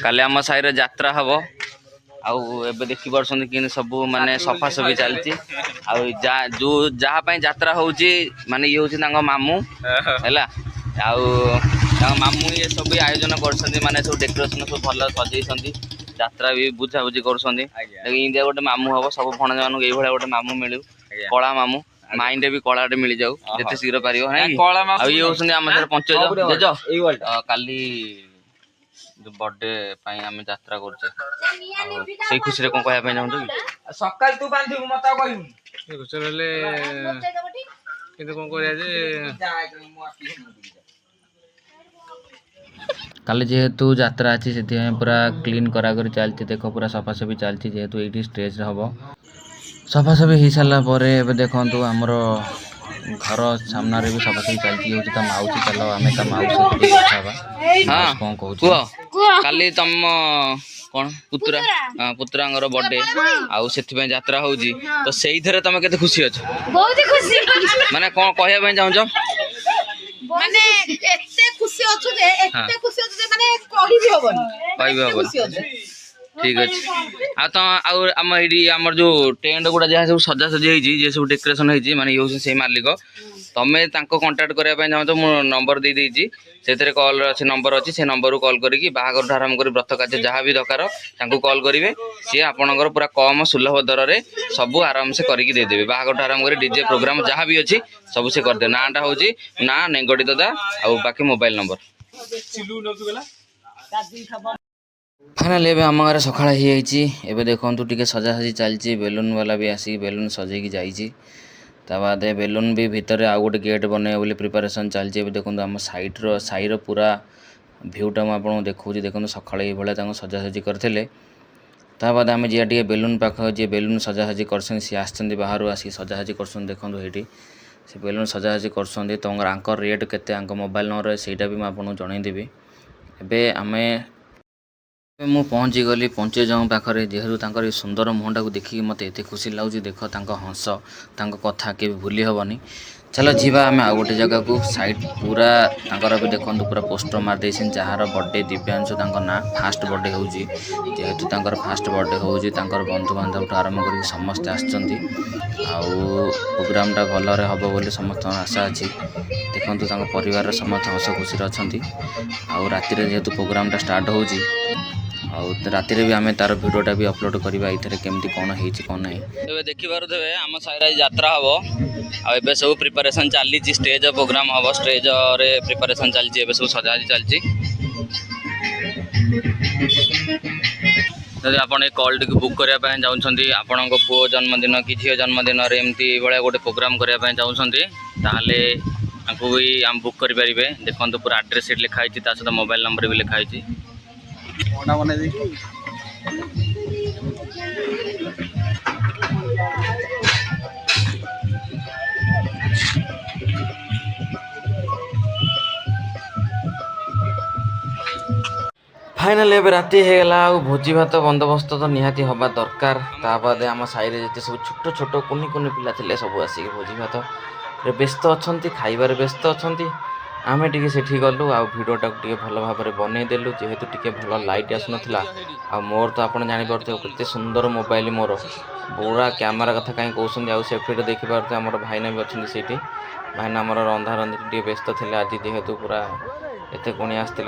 काली आम साई यात्रा हम आउ देखी पार्टी कि सब माने सफा सफी चलती जो जहाँ यात्रा हो माने ये हूँ मामू है मामू ये सब आयोजन कर माने सब डेकोरेशन सब भल सजई यात्रा भी बुझा बुझी कर इंडिया गोटे मामू हम सब भण मान ये गोटे मामू मिलू कला मामू माइंड भी कलाटे मिल जाऊ जिते शीघ्र पार ये हूँ आम पंचायत काली बर्थडे आम यात्रा कर खुशी कौन कहना चाहूँ सकाल तू बांधिबु मत कहू खुशी रहे किंतु कौन करा काली जेहेतु यात्रा अच्छी से पूरा क्लीन करा कर चलती देख पूरा सफासफी चलती जेहेतु ये स्टेज हम सफासफी हो सारापर ए देखु आमर घर सामने भी सफासफी चलती हूँ माउसी चल आम माउसी हाँ कौन कह काली तुम कौन पुत्रा पुत्रांगर बर्थडे आउ से यात्रा हो तो से तुम के खुशी अच्छे बहुत खुशी माने कौन कहना चाहूँ माने एते खुशी अछु जे एते खुशी अछु जे माने कहि भी होबनी ठीक अच्छे आ तो आम ये आमर जो टेंट गुड़ा जहाँ सब सजा सजी होती सब डेकोरेशन होती माने ये से मालिक तुम्हें कंटाक्ट करने चाहो मो नंबर दे देती से कॉल अच्छे नंबर अच्छी से नंबर कॉल करके बाहागर आरंभ कर व्रत कार्य जहाँ भी दरकार कॉल करेंगे सी आपणकर पूरा कम सुलभ दर में सब आराम से करके देदेवे बाहागर आरंभ कर डीजे प्रोग्राम जहाँ भी अच्छी सब से करदे नाटा हूँ ना नेंगड़ी दादा आ बाकी मोबाइल नंबर फाइनाल एवं आम गाँव सका एवं देखो टे सजासजी चलती बेलून वाला भी आसिक बेलून सजेकी जाइए बाद बेलून भी भितर आउ गोटे गेट बने बोली प्रिपारेसन चलती देखो आम साईर पूरा भ्यूटा मुझे देखा देखो सका ये सजासजी करते बाद आम जी बेलून पाख जी बेलून सजासजी कर सी आसती बाहर आसिक सजासजी कर देखो ये से बेलून सजासजी कर आंकर रेट केते मोबाइल नंबर सेटा भी मुझे जनईदेवी एवं आम मु पहुँची गली पंचायत जन पाखे जेहेतु सुंदर मुहटा को देखिए मत एत खुशी लगुच देख हंस कथा के भूली हेनी चलो जीवा आम आउ गोटे जगह को साइड पूरा भी देखो पूरा पोस्टर मारदे जार बर्थडे दिव्यांशु ना फास्ट बर्थडे हो जेहेतु फास्ट बर्थडे हो बंधु बांधव आरंभ कर समस्ते प्रोग्रामटा भलरे हम बोली समस्त आशा अच्छी देखो परिवार समस्त हस खुशी अच्छा आउ राति जेहेतु प्रोग्रामटा स्टार्ट हो राति भी आम तार भिडटा भी अपलोड करवा ये केमती कौन कौन ना देखिपे आम साइड यात्रा हम आबे सब प्रिपरेशन चली स्टेज प्रोग्राम हम स्टेज रे प्रिपरेशन चलती सब सजाजी चलती जदि आप कॉल टी बुक करने चाहते आपण पुओ जन्मदिन कि झील जन्मदिन एमती भाया गोटे प्रोग्राम करने चाहते आपको भी आम बुक करेंगे देखो पूरा आड्रेस सीट लिखाई सहित मोबाइल नंबर भी लिखाई फाइनाल एवं राति होगा भोजी भात बंदोबस्त तो निहाती हवा दरकार ताद आम साइड जिते सब छोट छोट कुनि कुनि पिला थे सब आसिक भोजी भात व्यस्त अच्छा खाइबार व्यस्त अच्छा आम टे से गलु आ भिडटा टे भल भाव में बनईदेलु जेहेतु टे भल लाइट आसुना आ मोर तो आप जापर केते सुंदर मोबाइल मोर पूरा कैमेरा कथा कहीं कहते आउ सेफ्टी देखिपे आम भाईना भी अच्छा से भाईना आम रंधा रंधी टे व्यस्त थे आज जेहेतु पूरा एत कुणी आसते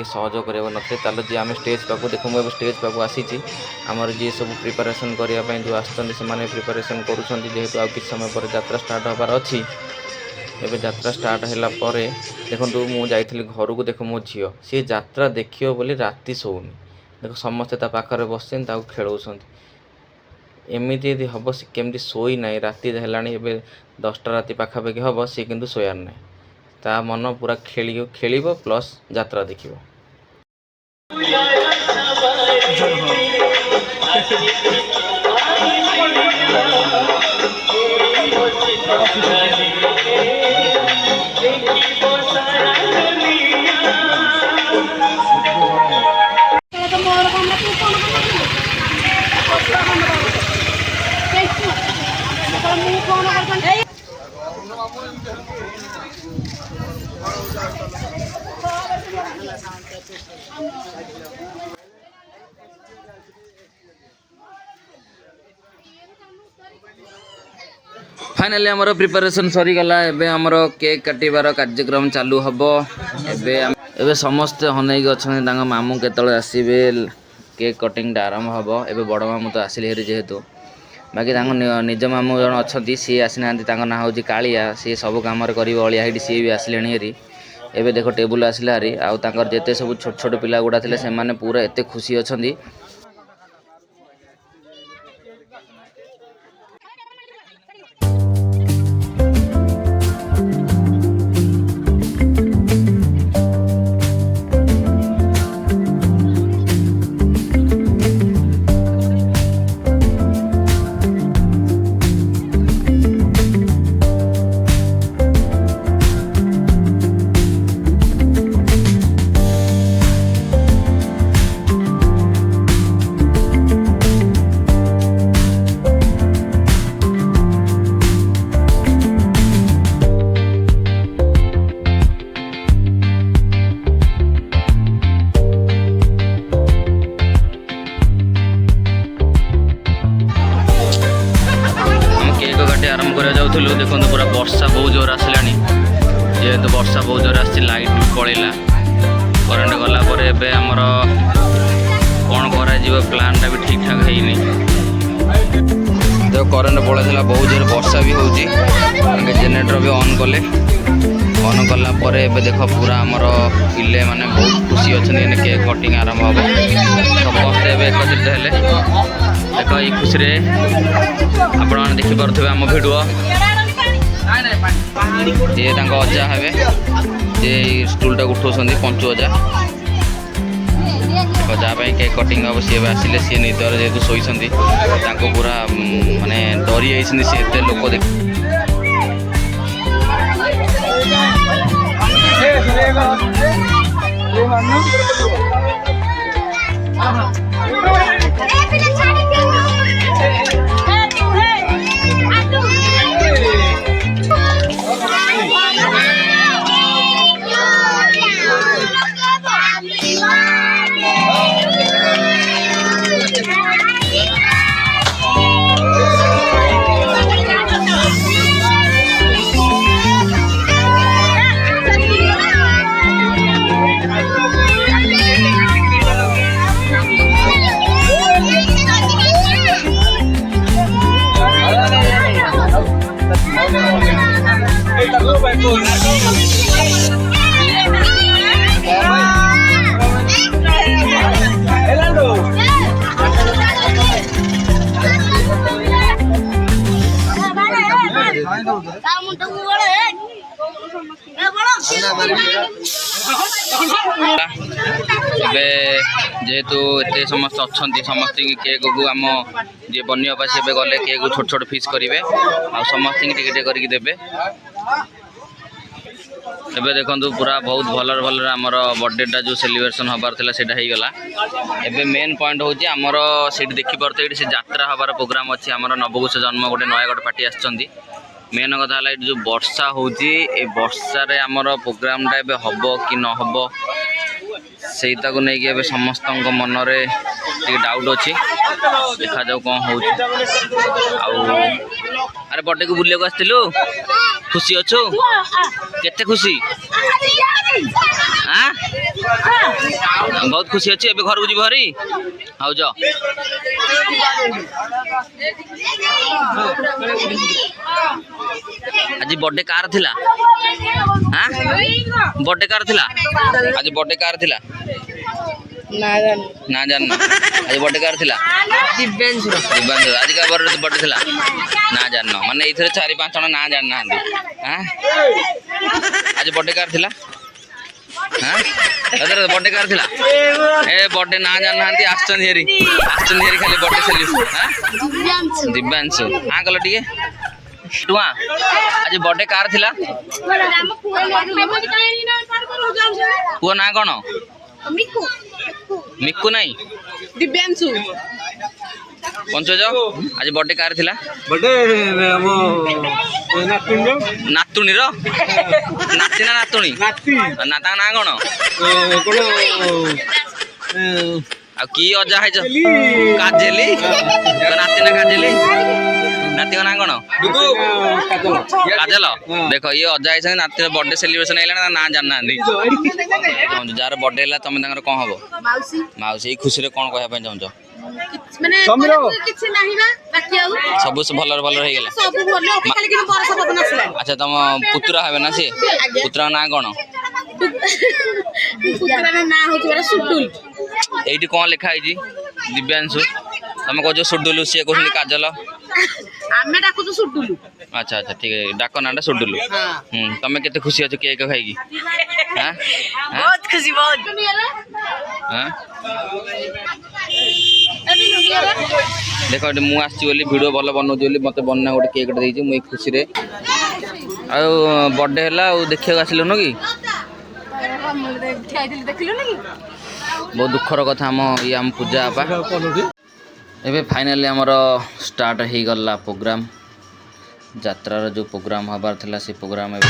सहयोग कर ना जी आम स्टेज पाक देख मुझे स्टेज पाक आसी आमर जी सब प्रिपारेसन करने जो आसते प्रिपारेसन करूँ आ कि समय पर यात्रा स्टार्ट होबार अच्छी एवं यात्रा स्टार्ट है देखो मुझे घर को देख मो झील सी यात्रा देखियो बोली राति सोनी देख समस्ते पाखे बस खेल एमती यदि हम सी केमती शोई ना राति है 10टा राति पाखापाखि हम सी किंतु शोयार ना ता मन पूरा खेल प्लस यात्रा देख फाइनाली आमर प्रिपरेशन सरीगला एबे आमर केक काटिबार कार्यक्रम चालू हम एबे समस्ते हनैक अच्छा मामू केतले आसबे केक कटिंग आरंभ हम एबे बड़ मामू तो आसिले हेरी जेहेतु बाकी निज मामू जन अच्छा सी आसी ना ना हूँ कालिया सी सब कम अलिया सी भी आसिले हेरी एबे देख टेबुल आसला हारी आउर जेते सब छोट छोट पिला गुड़ा थे से पूरा एत खुशी अच्छा। आरंभ कर जाऊँ देखो पूरा वर्षा बहुत जोर आसला जेहेतु वर्षा बहुत जोर आस लाइट भी पलैला करेन्ट गलापर एबे आमर कौन कर प्लानटा भी ठीक ठाक है देख करेन्ट पलैला बहुत जोर वर्षा भी होगी जेनेरेटर भी ऑन कले ऑन कलापर एबे देख पूरा आमर पिले माने बहुत खुशी अच्छा केक कटिंग आरंभ हम समस्ते एकत्रित हेले देख ये खुशी रे आपण देखिपे आम भिडियो ये अजा हे जे स्टूलटा उठाऊँ पंचु अजा जहाँ केक कटिंग हम सी आसिले सी निदर जेहतु शोती पूरा माने डरी जाइए सी एत लोक देख जेहेतु एत समस्त अच्छा समस्त केक को आम जी बनिया सी गले केक को छोट छोट फिश करेंगे आ समस्त टिके करके देवे एबे देखंतु पूरा बहुत भलर भलर आमर बर्थडेटा जो सेलिब्रेशन हबार थिला सेटा हो गला एबे मेन पॉइंट होची आमर सेट देखि परते एटी से यात्रा हबार प्रोग्राम अछि आमर नवकुश जन्म गोटे नयागढ़ पार्टी आछंती मेन कथा है जो वर्षा होची ए वर्षा रे आमर प्रोग्रामटा एबे हबो कि न हबो सेटा को नहीं कि समस्त मन में डाउट अच्छी देखा जाऊ कौन हो अरे बर्थडे को बुलिया आसलु खुशी अच्छु केते खुशी हाँ बहुत खुशी अच्छी एबे घर को जीव हरी हाउ जा आज बर्थडे कार थिला हाँ बर्थडे कार थिला आज बर्थडे कार थिला ना जानना आज बर्थडे कार थिला दिव्यांशु आज का बर्थडे थिला ना जानना माने इथरे 4-5 जण ना जानना हां आज बर्थडे कार थिला हां अदर बर्थडे कार थिला ए बर्थडे ना जानना हंती आछन हेरी खाली बर्थडे सेलिब्रेट हां दिव्यांशु हां कल टिके टुआ आज बर्थडे कार थिला पुआ ना कोन मिक्कू मिक्कू नहीं दिव्यांशु पंचज आज बर्थडे कार थिला बर्थडे हम नातुणी रो नाती ना नातुणी ना ता ना कोन आ की अजा है काजेली तो नाती ना काजेली नाती ନାତିଙ୍କ ନାଁ କ'ଣ? କାଜଲ। ଦେଖ ଇଏ ଅଜା ହେଇଛନ୍ତି ନାତିର ବର୍ଥଡେ ସେଲିବ୍ରେସନ ହେଇଗଲାଣି ତା ନାଁ ଜାଣିନାହାନ୍ତି। ଯାହାର ବର୍ଥଡେ ହେଲା ତମେ ତାଙ୍କର କ'ଣ ହବ? ମାଉସୀ ମାଉସୀ ଏଇ ଖୁସିରେ କ'ଣ କହିବା ପାଇଁ ଚାହୁଁଛ? ମାନେ କିଛି ନାହିଁ ବା ବାକି ଆଉ ସବୁ ଭଲରେ ହେଇଗଲା। ସବୁ ଭଲ ଖାଲି କିନ୍ତୁ ବରଷ ପବନ ଆସିଲାଣି। ଆଚ୍ଛା ତମ ପୁତୁରା ହେବେ ନା ସିଏ? ପୁତୁରାଙ୍କ ନାଁ କ'ଣ? ପୁତୁରାର ନାଁ ହଉଛି ପରା ସୁଡୁଲ। ଏଇଠି କ'ଣ ଲେଖା ହେଇଛି? ଦିବ୍ୟାଂଶୁ ତମେ କହୁଛ ସୁଡୁଲୁ, ସିଏ କହୁଛନ୍ତି କାଜଲ। ଆମେ ଡାକୁଛୁ ସୁଡୁଲୁ। ଆଚ୍ଛା ଆଚ୍ଛା ଠିକ ଅଛି, ଡାକ ନାଁଟା ସୁଡୁଲୁ। ତମେ କେତେ ଖୁସି ଅଛ କେକ୍ ଖାଇକି? ବହୁତ ଖୁସି ବହୁତ। ଦେଖ ଏଠି ମୁଁ ଆସିଛି ବୋଲି ଭିଡ଼ିଓ ଭଲ ବନଉଛି ବୋଲି ମୋତେ ବନା ଗୋଟେ କେକ୍ ଗୋଟେ ଦେଇଛି। ମୁଁ ଏଇ ଖୁସିରେ ଆଉ ବର୍ଥଡେ ହେଲା ଆଉ ଦେଖିବାକୁ ଆସିଲୁନ କି? ବହୁତ ଦୁଃଖର କଥା ଆମ ପୂଜା ବାପା। ଏବେ ଫାଇନାଲି ଆମର ଷ୍ଟାର୍ଟ ହେଇଗଲା ପ୍ରୋଗ୍ରାମ। ଯାତ୍ରାର ଯେଉଁ ପ୍ରୋଗ୍ରାମ ହେବାର ଥିଲା ସେ ପ୍ରୋଗ୍ରାମ ଏବେ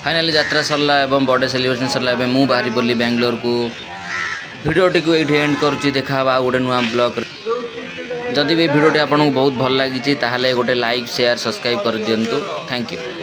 फाइनाली यात्रा सरला एवं बर्थडे सेलिब्रेशन सरला। एवं मु बाहरी बोली बेंगलोर को भिडियोटी को ये एंड करुँची। देखा गोटे नुआ ब्लॉग। जदि भी भिडियोटी आपको बहुत भल लगी ताहले गोटे लाइक शेयर सब्सक्राइब कर दिंतु। Thank you.